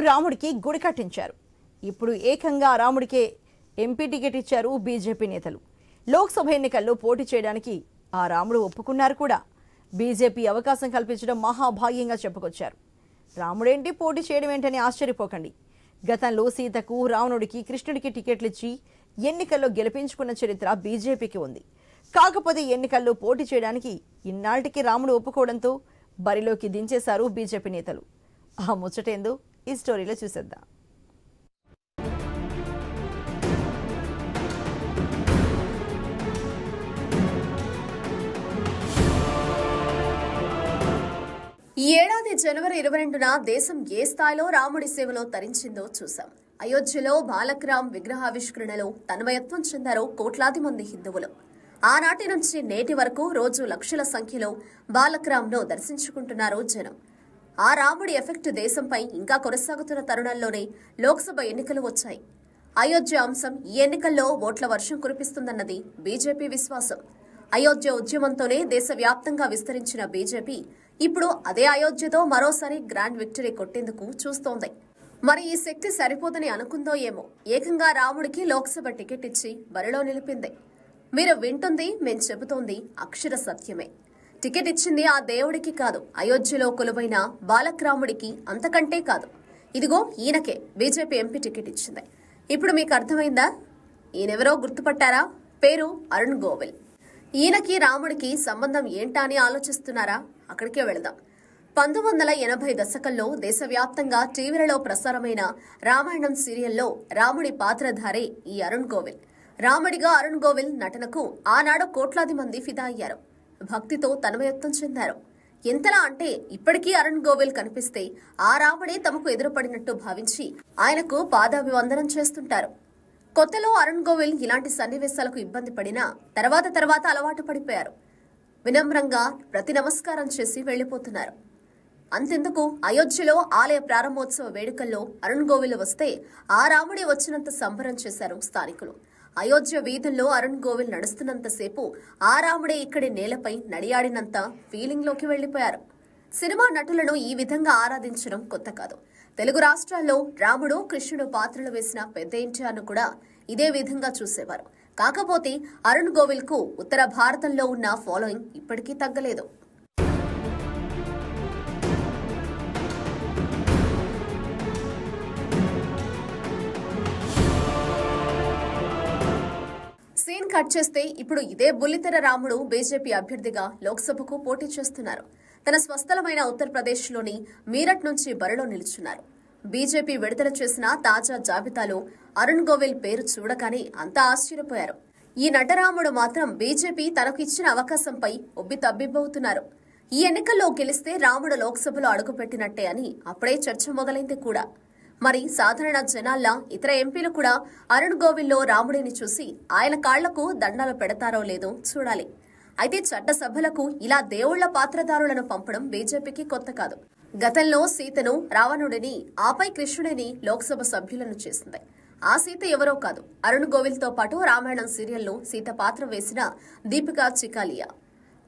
రాముడికి గుడి కట్టించారు. ఇప్పుడు ఏకంగా రాముడికే ఎంపీ టికెట్ ఇచ్చారు బీజేపీ నేతలు. లోక్సభ ఎన్నికల్లో పోటీ చేయడానికి ఆ రాముడు ఒప్పుకున్నారు కూడా. బీజేపీ అవకాశం కల్పించడం మహాభాగ్యంగా చెప్పుకొచ్చారు. రాముడేంటి పోటీ చేయడం ఏంటని ఆశ్చర్యపోకండి. గతంలో సీతకు, రావణుడికి, కృష్ణుడికి టికెట్లు ఇచ్చి ఎన్నికల్లో గెలిపించుకున్న చరిత్ర బీజేపీకి ఉంది. కాకపోతే ఎన్నికల్లో పోటీ చేయడానికి ఇన్నాళ్టికి రాముడు ఒప్పుకోవడంతో బరిలోకి దించేశారు బీజేపీ నేతలు. ఆ ముచ్చటేందో ఈ స్టోరీలో చూసేద్దాం. ఈ ఏడాది జనవరి 22న దేశం ఏ స్థాయిలో రాముడి సేవలో తరించిందో చూశాం. అయోధ్యలో బాలకరామ్ విగ్రహావిష్కరణలో తన్మయత్వం చెందారు కోట్లాది మంది హిందువులు. ఆనాటి నుంచి నేటి వరకు రోజు లక్షల సంఖ్యలో బాలకరామ్ను దర్శించుకుంటున్నారు జనం. ఆ రాముడి ఎఫెక్ట్ దేశంపై ఇంకా కొనసాగుతున్న తరుణంలోనే లోక్సభ ఎన్నికలు వచ్చాయి. అయోధ్య అంశం ఈ ఎన్నికల్లో ఓట్ల వర్షం కురిపిస్తుందన్నది బీజేపీ విశ్వాసం. అయోధ్య ఉద్యమంతోనే దేశవ్యాప్తంగా విస్తరించిన బీజేపీ ఇప్పుడు అదే అయోధ్యతో మరోసారి గ్రాండ్ విక్టరీ కొట్టేందుకు చూస్తోంది. మరి ఈ శక్తి సరిపోదని అనుకుందో ఏమో, ఏకంగా రాముడికి లోక్సభ టికెట్ ఇచ్చి బరిలో నిలిపింది. మీరు వింటుంది, మేం చెబుతోంది అక్షర సత్యమే. టికెట్ ఇచ్చింది ఆ దేవుడికి కాదు, అయోధ్యలో కొలువైన బాలకరాముడికి, అంతకంటే కాదు. ఇదిగో ఈయనకే బీజేపీ ఎంపీ టికెట్ ఇచ్చింది. ఇప్పుడు మీకు అర్థమైందా? ఈయనెవరో గుర్తుపట్టారా? పేరు అరుణ్ గోవిల్. ఈయనకి రాముడికి సంబంధం ఏంటా అని ఆలోచిస్తున్నారా? అక్కడికే వెళదాం. 1980 దశకంలో దేశవ్యాప్తంగా టీవీలలో ప్రసారమైన రామాయణం సీరియల్లో రాముడి పాత్రధారే ఈ అరుణ్ గోవిల్. రాముడిగా అరుణ్ గోవిల్ నటనకు ఆనాడు కోట్లాది మంది ఫిదా అయ్యారు. భక్తితో తన్మయత్వం చెందారు. ఎంతలా అంటే ఇప్పటికీ అరుణ్ గోవిల్ కనిపిస్తే ఆ రాముడే తమకు ఎదురుపడినట్టు భావించి ఆయనకు పాదాభివందనం చేస్తుంటారు. కొత్తలో అరుణ్ గోవిల్ ఇలాంటి సన్నివేశాలకు ఇబ్బంది పడినా తర్వాత అలవాటు పడిపోయారు. వినమ్రంగా ప్రతి నమస్కారం చేసి వెళ్లిపోతున్నారు. అంతెందుకు, అయోధ్యలో ఆలయ ప్రారంభోత్సవ వేడుకల్లో అరుణ్ గోవిల్ వస్తే ఆ రాముడే వచ్చినంత సంబరం చేశారు స్థానికులు. అయోధ్య వీధుల్లో అరుణ్ గోవిల్ నడుస్తున్నంతసేపు ఆ రాముడే ఇక్కడి నేలపై నడియాడినంత ఫీలింగ్ లోకి వెళ్లిపోయారు. సినిమా నటులను ఈ విధంగా ఆరాధించడం కొత్త కాదు. తెలుగు రాష్ట్రాల్లో రాముడు, కృష్ణుడు పాత్రలు వేసిన పెద్ద ఎన్టీఆర్ను కూడా ఇదే విధంగా చూసేవారు. కాకపోతే అరుణ్ గోవిల్ కు ఉత్తర భారతంలో ఉన్న ఫాలోయింగ్ ఇప్పటికీ తగ్గలేదు. సీన్ కట్ చేస్తే ఇప్పుడు ఇదే బుల్లితెర రాముడు బీజేపీ అభ్యర్థిగా లోక్సభకు పోటీ చేస్తున్నారు. తన స్వస్థలమైన ఉత్తరప్రదేశ్ లోని మీరట్ నుంచి బరిలో నిలుచున్నారు. బీజేపీ విడుదల చేసిన తాజా జాబితాలో అరుణ్ గోవిల్ పేరు చూడగానే అంతా ఆశ్చర్యపోయారు. ఈ నటరాముడు మాత్రం బీజేపీ తనకు ఇచ్చిన అవకాశంపై ఒబ్బి తబ్బిబ్బవుతున్నారు. ఈ ఎన్నికల్లో గెలిస్తే రాముడు లోక్సభలో అడుగుపెట్టినట్టే అని అప్పుడే చర్చ మొదలైంది కూడా. మరి సాధారణ జనాల్లా ఇతర ఎంపీలు కూడా అరుణ్ గోవిల్లో రాముడిని చూసి ఆయన కాళ్లకు దండాలు పెడతారో లేదో చూడాలి. అయితే చట్టసభలకు ఇలా దేవుళ్ల పాత్రధారులను పంపడం బీజేపీకి కొత్త కాదు. గతంలో సీతను, రావణుడిని, ఆపై కృష్ణుడిని లోక్సభ సభ్యులను చేసింది. ఆ సీత ఎవరో కాదు, అరుణ్ గోవిల్ తో పాటు రామాయణం సీరియల్లో సీత పాత్ర వేసిన దీపికా చికాలియా.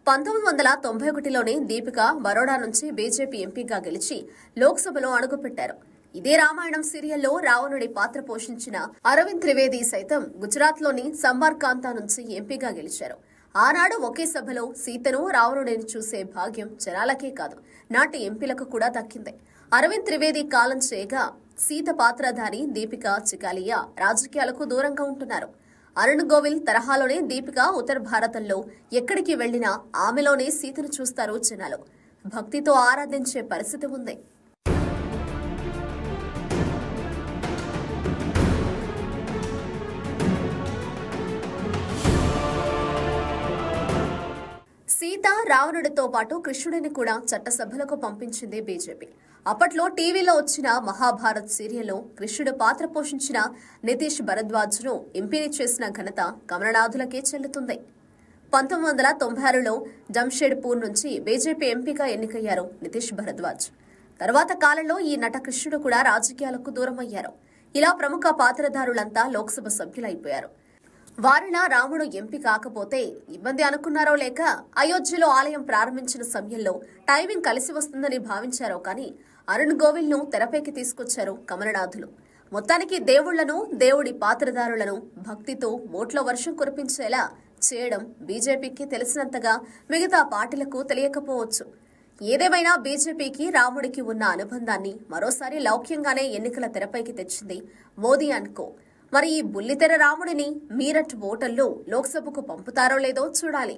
1991లోనే దీపిక బరోడా నుంచి బీజేపీ ఎంపీగా గెలిచి లోక్సభలో అడుగుపెట్టారు. ఇదే రామాయణం సీరియల్లో రావణుడి పాత్ర పోషించిన అరవింద్ త్రివేది సైతం గుజరాత్లోని సంబర్కాంతా నుంచి ఎంపీగా గెలిచారు. ఆనాడు ఒకే సభలో సీతను, రావణుడిని చూసే భాగ్యం జనాలకే కాదు, నాటి ఎంపీలకు కూడా దక్కింది. అరవింద్ త్రివేది కాలం చేయగా సీత పాత్రధారి దీపికా చికాలియా రాజకీయాలకు దూరంగా ఉంటున్నారు. అరుణ్ గోవిల్ తరహాలోనే దీపిక ఉత్తర భారతంలో ఎక్కడికి వెళ్లినా ఆమెలోనే సీతను చూస్తారు జనాలు. భక్తితో ఆరాధించే పరిస్థితి ఉంది. సీత, రావణుడితో పాటు కృష్ణుడిని కూడా చట్టసభలకు పంపించింది బీజేపీ. అప్పట్లో టీవీలో వచ్చిన మహాభారత్ సీరియల్లో కృష్ణుడు పాత్ర పోషించిన నితీష్ భరద్వాజ్ను ఎంపీని చేసిన ఘనత కమలనాథులకే చెల్లుతుంది. 1996లో జంషెడ్పూర్ నుంచి బీజేపీ ఎంపీగా ఎన్నికయ్యారు నితీష్ భరద్వాజ్. తర్వాత కాలంలో ఈ నట కృష్ణుడు కూడా రాజకీయాలకు దూరమయ్యారు. ఇలా ప్రముఖ పాత్రధారులంతా లోక్సభ సభ్యులైపోయారు. వారిలా రాముడు ఎంపీ కాకపోతే ఇబ్బంది అనుకున్నారో లేక అయోధ్యలో ఆలయం ప్రారంభించిన సమయంలో టైమింగ్ కలిసి వస్తుందని భావించారో కానీ అరుణ్ గోవిల్ ను తెరపైకి తీసుకొచ్చారు కమలనాథులు. మొత్తానికి దేవుళ్లను, దేవుడి పాత్రధారులను భక్తితో ఓట్ల వర్షం కురిపించేలా చేయడం బీజేపీకి తెలిసినంతగా మిగతా పార్టీలకు తెలియకపోవచ్చు. ఏదేమైనా బీజేపీకి రాముడికి ఉన్న అనుబంధాన్ని మరోసారి లౌక్యంగానే ఎన్నికల తెరపైకి తెచ్చింది మోదీ అండ్ కో. మరి ఈ బుల్లితెర రాముడిని మీరట్ ఓటర్లు లోక్సభకు పంపుతారో లేదో చూడాలి.